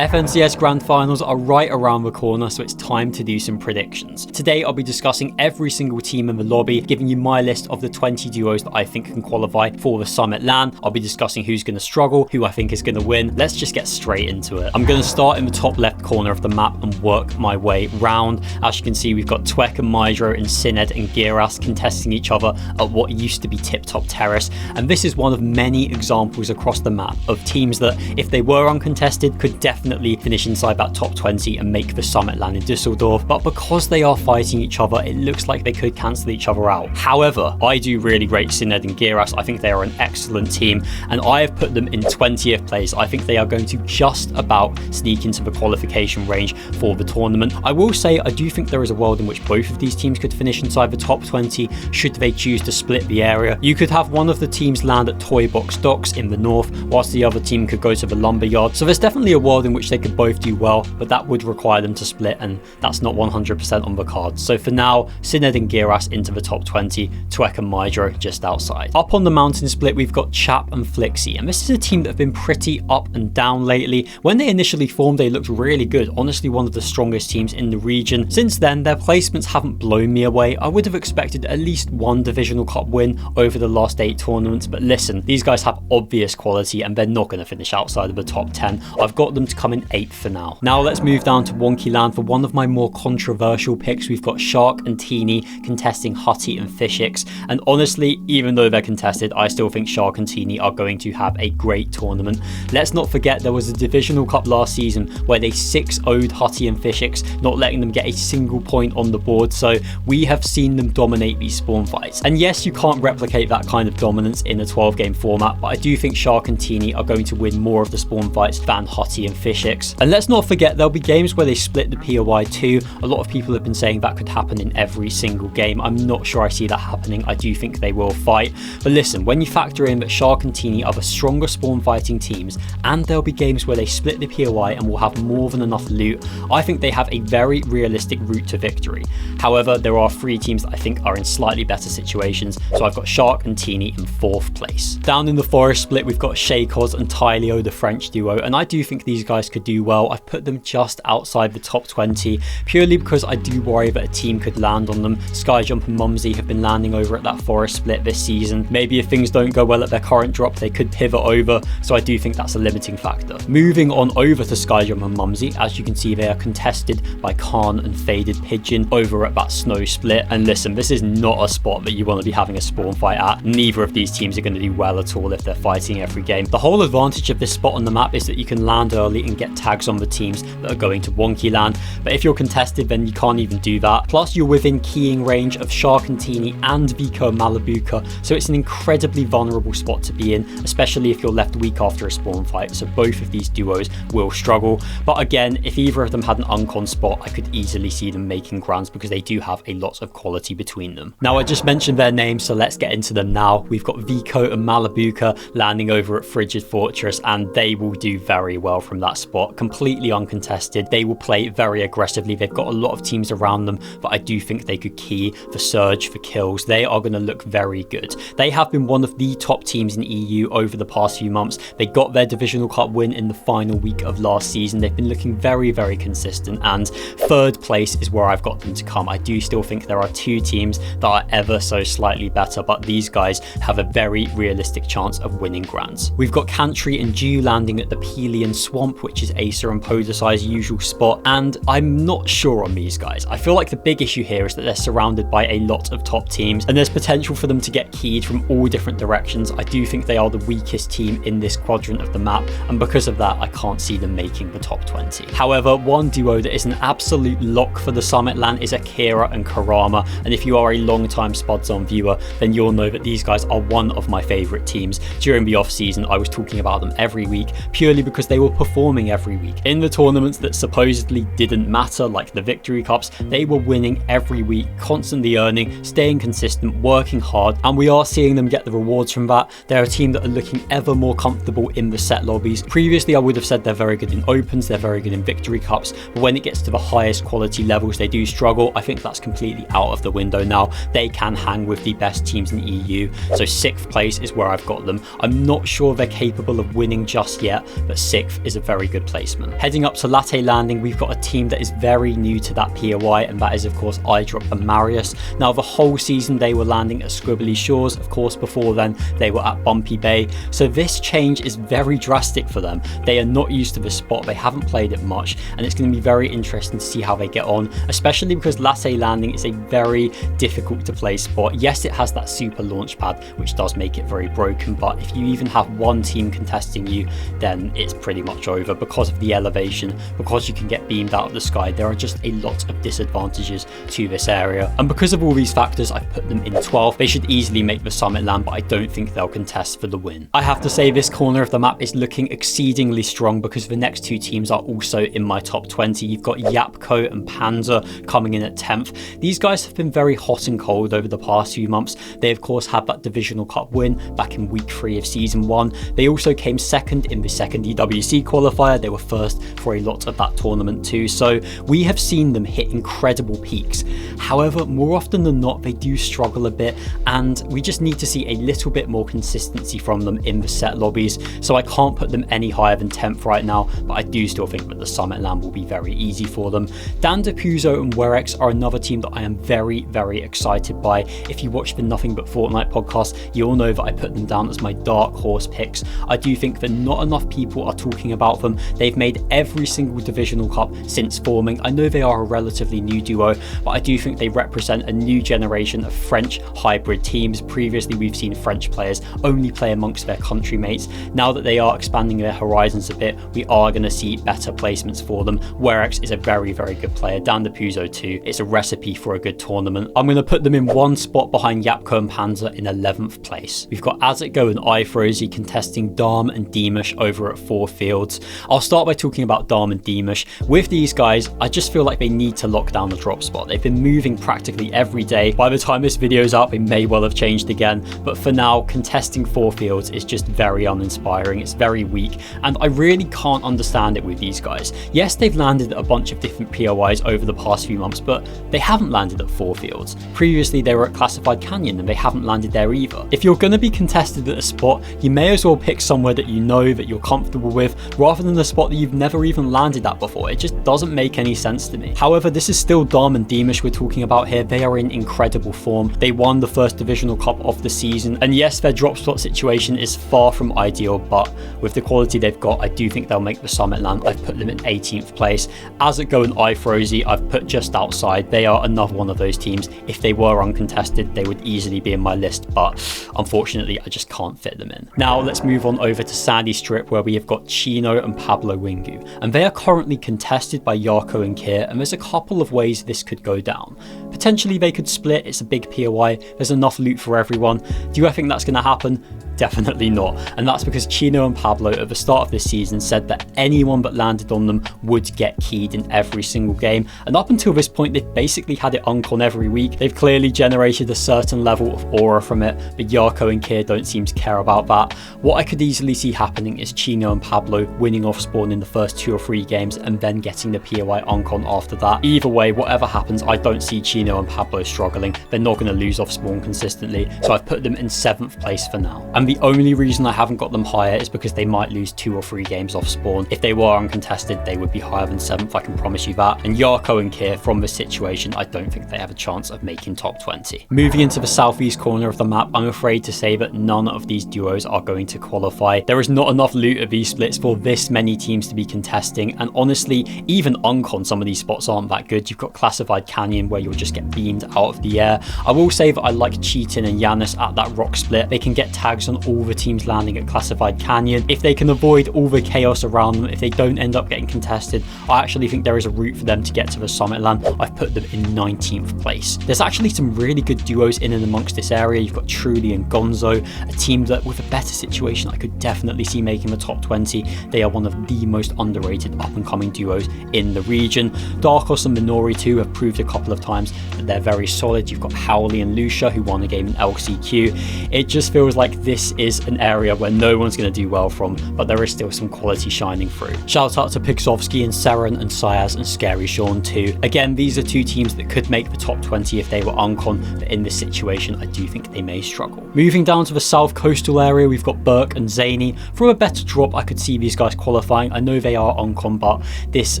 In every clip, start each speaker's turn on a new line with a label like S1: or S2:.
S1: FNCS Grand Finals are right around the corner, so it's time to do some predictions. Today I'll be discussing every single team in the lobby, giving you my list of the 20 duos that I think can qualify for the Summit LAN. I'll be discussing who's going to struggle, who I think is going to win. Let's just get straight into it. I'm going to start in the top left corner of the map and work my way round. As you can see, we've got Twek and Mydro and Sined and Giras contesting each other at what used to be Tip Top Terrace, and this is one of many examples across the map of teams that, if they were uncontested, could definitely finish inside that top 20 and make the Summit LAN in Düsseldorf, but because they are fighting each other, it looks like they could cancel each other out. However, I do really rate Sined and Giras. I think they are an excellent team, and I have put them in 20th place. I think they are going to just about sneak into the qualification range for the tournament. I will say I do think there is a world in which both of these teams could finish inside the top 20 should they choose to split the area. You could have one of the teams land at Toy Box Docks in the north, whilst the other team could go to the Lumberyard. So there's definitely a world in which they could both do well, but that would require them to split, and that's not 100% on the cards. So for now, Sined and Giras into the top 20, Twek and Mydro just outside. Up on the mountain split, we've got Chap and Flixie, and this is a team that have been pretty up and down lately. When they initially formed, they looked really good, honestly one of the strongest teams in the region. Since then, their placements haven't blown me away. I would have expected at least one Divisional Cup win over the last 8 tournaments, but listen, these guys have obvious quality and they're not going to finish outside of the top 10. I've got them to come in 8th for now. Now let's move down to Wonky Land for one of my more controversial picks. We've got Shark and Teeny contesting Hutty and Fishix, and honestly, even though they're contested, I still think Shark and Teeny are going to have a great tournament. Let's not forget there was a Divisional Cup last season where they 6-0'd Hutty and Fishix, not letting them get a single point on the board, so we have seen them dominate these spawn fights. And yes, you can't replicate that kind of dominance in a 12-game format, but I do think Shark and Teeny are going to win more of the spawn fights than Hutty and Fishix. And let's not forget there'll be games where they split the POI too. A lot of people have been saying that could happen in every single game. I'm not sure I see that happening. I do think they will fight. But listen, when you factor in that Shark and Teeny are the stronger spawn fighting teams, and there'll be games where they split the POI and will have more than enough loot, I think they have a very realistic route to victory. However, there are 3 teams that I think are in slightly better situations, so I've got Shark and Teeny in 4th place. Down in the forest split, we've got Shaykos and Tyleo, the French duo, and I do think these guys could do well. I've put them just outside the top 20 purely because I do worry that a team could land on them. Skyjump and Mumsy have been landing over at that forest split this season. Maybe if things don't go well at their current drop, they could pivot over, so I do think that's a limiting factor. Moving on over to Skyjump and Mumsy, as you can see they are contested by Khan and Faded Pigeon over at that snow split, and listen, this is not a spot that you want to be having a spawn fight at. Neither of these teams are going to do well at all if they're fighting every game. The whole advantage of this spot on the map is that you can land early and get tags on the teams that are going to Wonky Land, but if you're contested then you can't even do that. Plus you're within keying range of Shark and Teeny and Vico and Malabuka, so it's an incredibly vulnerable spot to be in, especially if you're left weak after a spawn fight, so both of these duos will struggle. But again, if either of them had an uncon spot, I could easily see them making grands because they do have a lot of quality between them. Now I just mentioned their names, so let's get into them now. We've got Vico and Malabuka landing over at Frigid Fortress, and they will do very well from that spot. Completely uncontested. They will play very aggressively. They've got a lot of teams around them, but I do think they could key for surge, for kills. They are going to look very good. They have been one of the top teams in EU over the past few months. They got their Divisional Cup win in the final week of last season. They've been looking very, very consistent, and 3rd place is where I've got them to come. I do still think there are 2 teams that are ever so slightly better, but these guys have a very realistic chance of winning grands. We've got Cantry and Dew landing at the Pelian Swamp, which is Acer and Podesai's usual spot, and I'm not sure on these guys. I feel like the big issue here is that they're surrounded by a lot of top teams, and there's potential for them to get keyed from all different directions. I do think they are the weakest team in this quadrant of the map, and because of that, I can't see them making the top 20. However, one duo that is an absolute lock for the Summit LAN is Akira and Karama, and if you are a long-time Spuds On viewer, then you'll know that these guys are one of my favourite teams. During the off-season, I was talking about them every week, purely because they were performing every week. In the tournaments that supposedly didn't matter, like the Victory Cups, they were winning every week, constantly earning, staying consistent, working hard, and we are seeing them get the rewards from that. They're a team that are looking ever more comfortable in the set lobbies. Previously, I would have said they're very good in Opens, they're very good in Victory Cups, but when it gets to the highest quality levels, they do struggle. I think that's completely out of the window now. They can hang with the best teams in EU, so 6th place is where I've got them. I'm not sure they're capable of winning just yet, but 6th is a very very good placement. Heading up to Latte Landing, we've got a team that is very new to that POI, and that is of course iDrop and Marius. Now the whole season they were landing at Squibbly Shores, of course before then they were at Bumpy Bay, so this change is very drastic for them. They are not used to this spot, they haven't played it much, and it's going to be very interesting to see how they get on, especially because Latte Landing is a very difficult to play spot. Yes, it has that super launch pad which does make it very broken, but if you even have one team contesting you, then it's pretty much over because of the elevation, because you can get beamed out of the sky. There are just a lot of disadvantages to this area, and because of all these factors I've put them in 12th. They should easily make the summit land, but I don't think they'll contest for the win. I have to say this corner of the map is looking exceedingly strong because the next two teams are also in my top 20. You've got Yapko and Panzer coming in at 10th. These guys have been very hot and cold over the past few months. They of course had that Divisional Cup win back in week 3 of season 1. They also came second in the second EWC qualifier. They were first for a lot of that tournament too, so we have seen them hit incredible peaks. However, more often than not they do struggle a bit, and we just need to see a little bit more consistency from them in the set lobbies, so I can't put them any higher than 10th right now, but I do still think that the summit land will be very easy for them. Dan Depuzo and Werex are another team that I am very excited by. If you watch the Nothing But Fortnite podcast, you'll know that I put them down as my dark horse picks. I do think that not enough people are talking about them. They've made every single Divisional Cup since forming. I know they are a relatively new duo, but I do think they represent a new generation of French hybrid teams. Previously we've seen French players only play amongst their country mates. Now that they are expanding their horizons a bit, we are going to see better placements for them. Werex is a very good player, Dan Depuzo too. It's a recipe for a good tournament. I'm going to put them in one spot behind Yapko and Panzer in 11th place. We've got Azitgo and iFrozy contesting Darm and Demush over at 4 fields. I'll start by talking about Darm and Demush. With these guys, I just feel like they need to lock down the drop spot. They've been moving practically every day. By the time this video is up, they may well have changed again, but for now, contesting 4 fields is just very uninspiring. It's very weak, and I really can't understand it with these guys. Yes, they've landed at a bunch of different POIs over the past few months, but they haven't landed at 4 fields. Previously, they were at Classified Canyon, and they haven't landed there either. If you're going to be contested at a spot, you may as well pick somewhere that you know, that you're comfortable with, rather than a spot that you've never even landed at before. It just doesn't make any sense to me. However, this is still Darm and Demush we're talking about here. They are in incredible form. They won the first Divisional Cup of the season, and yes, their drop spot situation is far from ideal, but with the quality they've got, I do think they'll make the summit land. I've put them in 18th place. Azitgo and iFrozy I've put just outside. They are another one of those teams. If they were uncontested, they would easily be in my list, but unfortunately I just can't fit them in. Now let's move on over to Sandy Strip, where we have got Chino and Pablo Wingu, and they are currently contested by Yarko and Kier, and there's a couple of ways this could go down. Potentially they could split. It's a big POI, there's enough loot for everyone. Do I think that's going to happen? Definitely not, and that's because Chino and Pablo at the start of this season said that anyone that landed on them would get keyed in every single game, and up until this point they've basically had it uncon every week. They've clearly generated a certain level of aura from it, but Yarko and Kier don't seem to care about that. What I could easily see happening is Chino and Pablo winning off spawn in the first 2 or 3 games and then getting the POI uncon after that. Either way, whatever happens, I don't see Chino and Pablo struggling. They're not going to lose off spawn consistently, so I've put them in 7th place for now. And the only reason I haven't got them higher is because they might lose 2 or 3 games off spawn. If they were uncontested, they would be higher than 7th, I can promise you that. And Yarko and Kier, from this situation, I don't think they have a chance of making top 20. Moving into the southeast corner of the map, I'm afraid to say that none of these duos are going to qualify. There is not enough loot at these splits for this many teams to be contesting, and honestly, even uncon, some of these spots aren't that good. You've got Classified Canyon where you'll just get beamed out of the air. I will say that I like Cheatin and Yanis at that rock split. They can get tags on all the teams landing at Classified Canyon. If they can avoid all the chaos around them, if they don't end up getting contested, I actually think there is a route for them to get to the summit land. I've put them in 19th place. There's actually some really good duos in and amongst this area. You've got Truly and Gonzo, a team that with a better situation I could definitely see making the top 20. They are one of the most underrated up and coming duos in the region. Darkos and Minori too have proved a couple of times that they're very solid. You've got Howley and Lucia who won a game in LCQ. It just feels like this this is an area where no one's going to do well from, but there is still some quality shining through. Shout out to Pixovsky and Seren and Syaz and Scary Sean too. Again, these are two teams that could make the top 20 if they were uncon, but in this situation I do think they may struggle. Moving down to the south coastal area, we've got Burke and Zany. From a better drop, I could see these guys qualifying. I know they are uncon, but this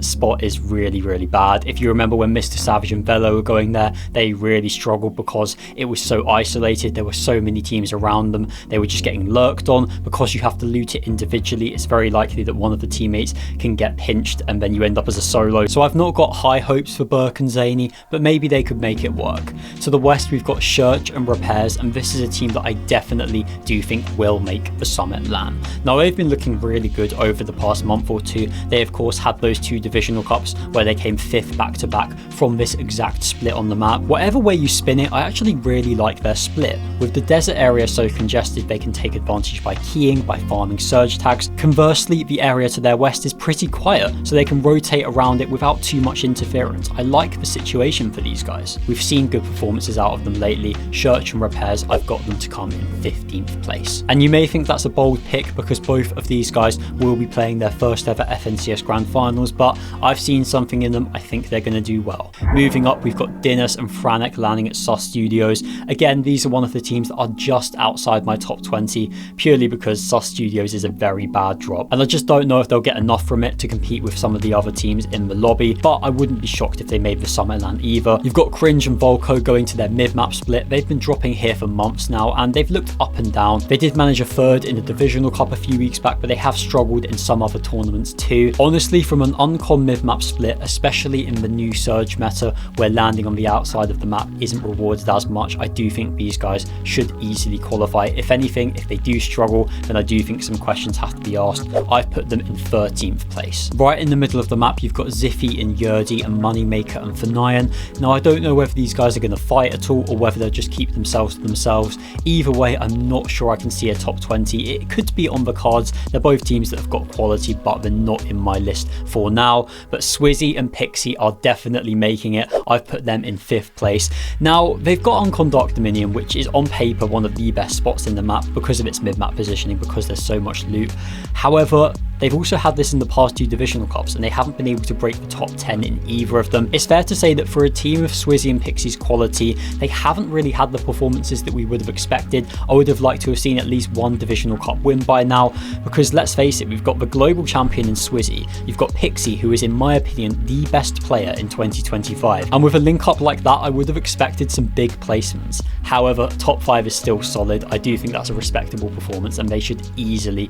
S1: spot is really, really bad. If you remember when Mr. Savage and Velo were going there, they really struggled because it was so isolated. There were so many teams around them. They were just getting lurked on. Because you have to loot it individually, it's very likely that one of the teammates can get pinched and then you end up as a solo. So I've not got high hopes for Burke and Zany, but maybe they could make it work. To the west, we've got Church and Repairs, and this is a team that I definitely do think will make the Summit LAN. Now, they've been looking really good over the past month or two. They, of course, had those 2 divisional cups where they came 5th back-to-back from this exact split on the map. Whatever way you spin it, I actually really like their split. With the desert area so congested, they can take advantage by keying, by farming surge tags. Conversely, the area to their west is pretty quiet, so they can rotate around it without too much interference. I like the situation for these guys. We've seen good performances out of them lately. Church and Repairs, I've got them to come in 15th place. And you may think that's a bold pick because both of these guys will be playing their first ever FNCS Grand Finals, but I've seen something in them. I think they're going to do well. Moving up, we've got Dinas and Franek landing at Sus Studios. Again, these are one of the teams that are just outside my top 20, purely because Sus Studios is a very bad drop, and I just don't know if they'll get enough from it to compete with some of the other teams in the lobby, but I wouldn't be shocked if they made the Summit LAN either. You've got Cringe and Volko going to their mid-map split. They've been dropping here for months now, and they've looked up and down. They did manage a 3rd in the Divisional Cup a few weeks back, but they have struggled in some other tournaments too. Honestly, from an uncon mid-map split, especially in the new Surge meta, where landing on the outside of the map isn't rewarded as much, I do think these guys should easily qualify. If anything, if they do struggle, then I do think some questions have to be asked. I've put them in 13th place. Right in the middle of the map, you've got Ziffy and Yurdi and Moneymaker and Fanayan. Now, I don't know whether these guys are going to fight at all or whether they'll just keep themselves to themselves. Either way, I'm not sure I can see a top 20. It could be on the cards. They're both teams that have got quality, but they're not in my list for now. But Swizzy and Pixie are definitely making it. I've put them in 5th place. Now, they've got Uncon Dark Dominion, which is on paper one of the best spots in the map because of its mid-map positioning, because there's so much loot. However, they've also had this in the past 2 divisional cups, and they haven't been able to break the top 10 in either of them. It's fair to say that for a team of Swizzy and Pixie's quality, they haven't really had the performances that we would have expected. I would have liked to have seen at least 1 divisional cup win by now, because let's face it, we've got the global champion in Swizzy, you've got Pixie, who is in my opinion the best player in 2025, and with a link up like that, I would have expected some big placements. However, top 5 is still solid. I do think that's a respectable performance, and they should easily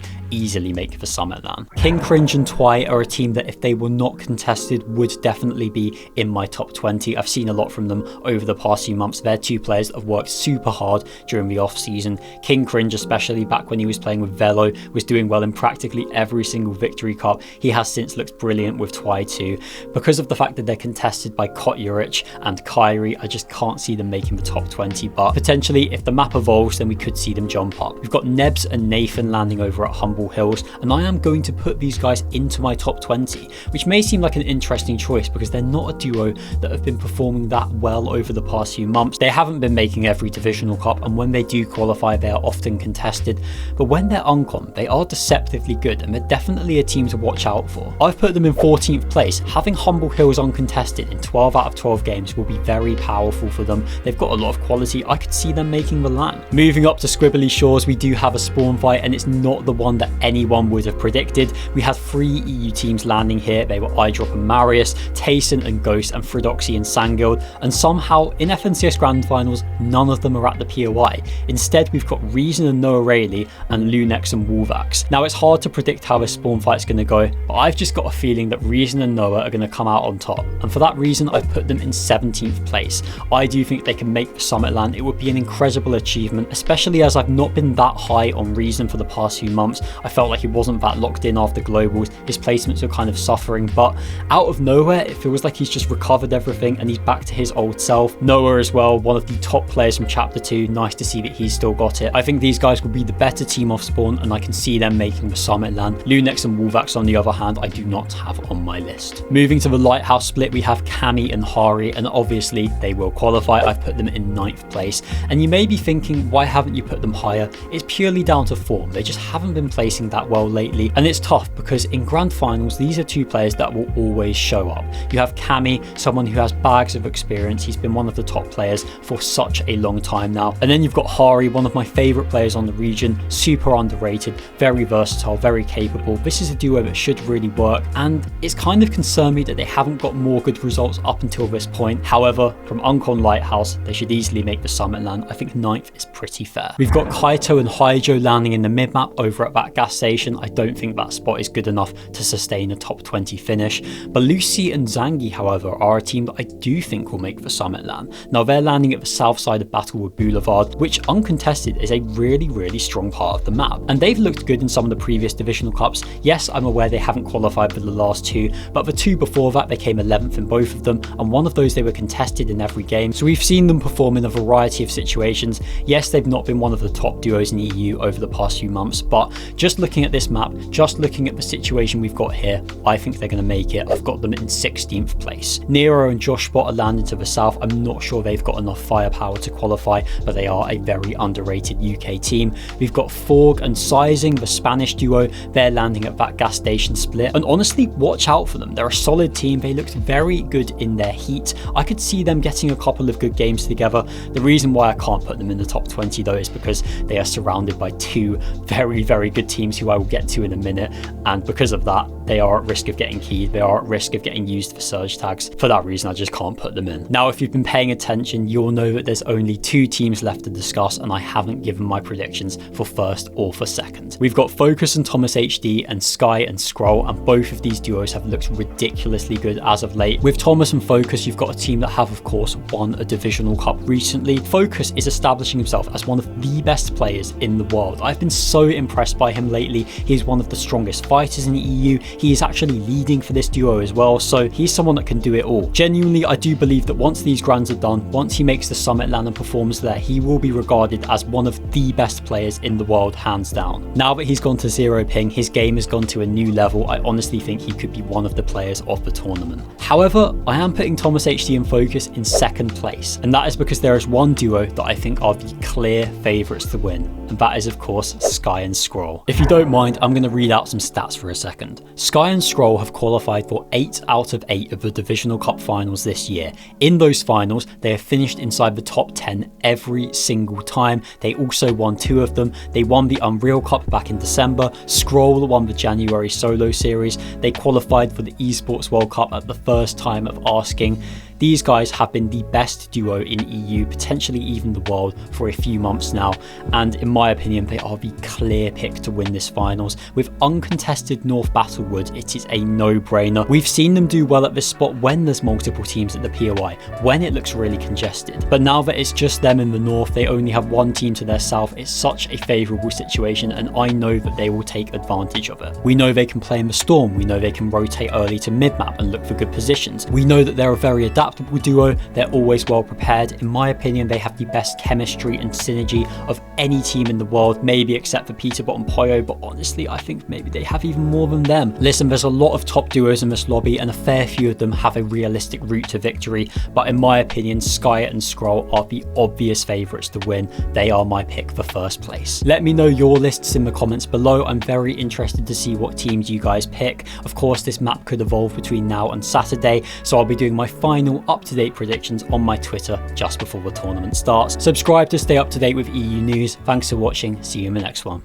S1: make the Summit LAN. King, Cringe and Twy are a team that if they were not contested would definitely be in my top 20. I've seen a lot from them over the past few months. They're 2 players that have worked super hard during the off season. King Cringe, especially back when he was playing with Velo, was doing well in practically every single victory cup. He has since looked brilliant with Twy too. Because of the fact that they're contested by Kotyurich and Kyrie, I just can't see them making the top 20, but potentially if the map evolves, then we could see them jump up. We've got Nebs and Nathan landing over at Humble Hills, and I am going to put these guys into my top 20, which may seem like an interesting choice because they're not a duo that have been performing that well over the past few months. They haven't been making every divisional cup, and when they do qualify, they are often contested, but when they're uncon, they are deceptively good, and they're definitely a team to watch out for. I've put them in 14th place. Having Humble Hills uncontested in 12 out of 12 games will be very powerful for them. They've got a lot of quality. I could see them making the LAN. Moving up to Squibbly Shores, we do have a spawn fight, and it's not the one that anyone would have predicted. We had 3 EU teams landing here. They were iDrop and Marius, Tayson and Ghost, and Fridoxy and Sanguild, and somehow in FNCS Grand Finals, none of them are at the POI. Instead, we've got Reason and Noah Rayleigh and Lunex and Wolvax. Now, it's hard to predict how this spawn fight's going to go, but I've just got a feeling that Reason and Noah are going to come out on top, and for that reason, I've put them in 17th place. I do think they can make the Summit LAN. It would be an incredible achievement, especially as I've not been that high on Reason for the past few months. I felt like he wasn't that locked in after globals, his placements were kind of suffering, but out of nowhere it feels like he's just recovered everything and he's back to his old self. Noah as well, one of the top players from chapter 2, nice to see that he's still got it. I think these guys will be the better team off spawn and I can see them making the summit land. Lunex and Wolvax on the other hand I do not have on my list. Moving to the lighthouse split, we have Cammy and Hari, and obviously they will qualify. I've put them in 9th place, and you may be thinking, why haven't you put them higher? It's purely down to form. They just haven't been placing that well lately, and it's tough because in grand finals these are two players that will always show up. You have Cammy, someone who has bags of experience. He's been one of the top players for such a long time now, and then you've got Hari, one of my favorite players on the region, super underrated, very versatile, very capable. This is a duo that should really work, and it's kind of concerned me that they haven't got more good results up until this point. However, from Uncon Lighthouse, they should easily make the summit land. I think 9th is pretty fair. We've got Kaito and Haijo landing in the mid map over at that gas station. I don't think that spot is good enough to sustain a top 20 finish. But Lucy and Zangi, however, are a team that I do think will make the summit land. Now they're landing at the south side of Battlewood Boulevard, which uncontested is a really strong part of the map. And they've looked good in some of the previous divisional cups. Yes, I'm aware they haven't qualified for the last 2, but the 2 before that they came 11th in both of them, and one of those they were contested in every game. So we've seen them perform in a variety of situations. Yes, they've not been one of the top duos in EU over the past few months, but just looking at this map, just looking at the situation we've got here, I think they're going to make it. I've got them in 16th place. Nero and Josh Spot are landing to the south. I'm not sure they've got enough firepower to qualify, but they are a very underrated UK team. We've got Forg and Sizing, the Spanish duo. They're landing at that gas station split, and honestly, watch out for them. They're a solid team. They looked very good in their heat. I could see them getting a couple of good games together. The reason why I can't put them in the top 20 though is because they are surrounded by 2 very good teams who I will get to in a minute, and because of that they are at risk of getting keyed. They are at risk of getting used for surge tags. For that reason I just can't put them in. Now if you've been paying attention, you'll know that there's only 2 teams left to discuss, and I haven't given my predictions for first or for second. We've got Focus and Thomas HD and Sky and Scroll, and both of these duos have looked ridiculously good as of late. With Thomas and Focus, you've got a team that have of course won a divisional cup recently. Focus is establishing himself as one of the best players in the world. I've been so impressed by him lately. He's one of the strongest fighters in the EU. He is actually leading for this duo as well, so he's someone that can do it all. Genuinely, I do believe that once these grands are done, once he makes the summit land and performs there, he will be regarded as one of the best players in the world, hands down. Now that he's gone to 0 ping, his game has gone to a new level. I honestly think he could be one of the players of the tournament. However, I am putting Thomas HD and Focus in 2nd place, and that is because there is one duo that I think are the clear favourites to win, and that is of course Sky and Scroll. If you don't mind, I'm going to read out some stats for a second. Sky and Scroll have qualified for 8 out of 8 of the Divisional Cup finals this year. In those finals, they have finished inside the top 10 every single time. They also won 2 of them. They won the Unreal Cup back in December. Scroll won the January solo series. They qualified for the Esports World Cup at the first time of asking. These guys have been the best duo in EU, potentially even the world, for a few months now, and in my opinion they are the clear pick to win this finals. With uncontested North Battlewood, it is a no-brainer. We've seen them do well at this spot when there's multiple teams at the POI, when it looks really congested, but now that it's just them in the north, they only have one team to their south. It's such a favourable situation, and I know that they will take advantage of it. We know they can play in the storm, we know they can rotate early to mid-map and look for good positions. We know that they're a very adaptable duo, they're always well prepared. In my opinion, they have the best chemistry and synergy of any team in the world, maybe except for Peterbot and Poyo, but honestly I think maybe they have even more than them. Listen, there's a lot of top duos in this lobby and a fair few of them have a realistic route to victory, but in my opinion Sky and Scroll are the obvious favourites to win. They are my pick for first place. Let me know your lists in the comments below. I'm very interested to see what teams you guys pick. Of course this map could evolve between now and Saturday, so I'll be doing my final up-to-date predictions on my Twitter just before the tournament starts. Subscribe to stay up to date with EU news. Thanks for watching. See you in the next one.